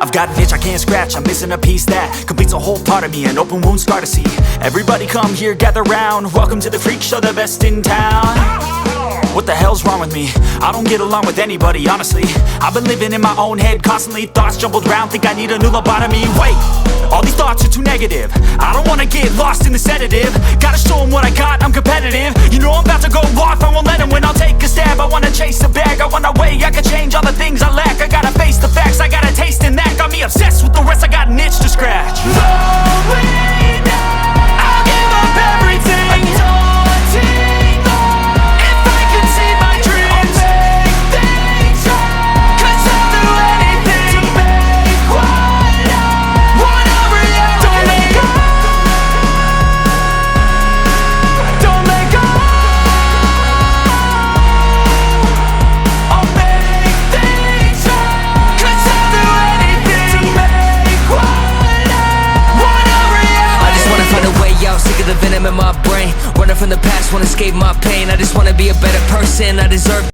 I've got an itch I can't scratch, I'm missing a piece that completes a whole part of me, an open wound scar to see. Everybody come here, gather round, welcome to the freak show, the best in town. What the hell's wrong with me? I don't get along with anybody, honestly. I've been living in my own head constantly, thoughts jumbled round, think I need a new lobotomy. Wait, all these thoughts are too negative, I don't wanna get lost in the sedative. Gotta show them what I got, I'm competitive. You know I'm about to go off, I won't let them win, I'll take a stab. I wanna chase a bag, I want a way I can change all the things I lack. I gotta face the facts, I got a taste in that. Got me obsessed with the rest, I got an itch to scratch. I'll give up everything. Sick of the venom in my brain, running from the past, wanna escape my pain. I just wanna be a better person, I deserve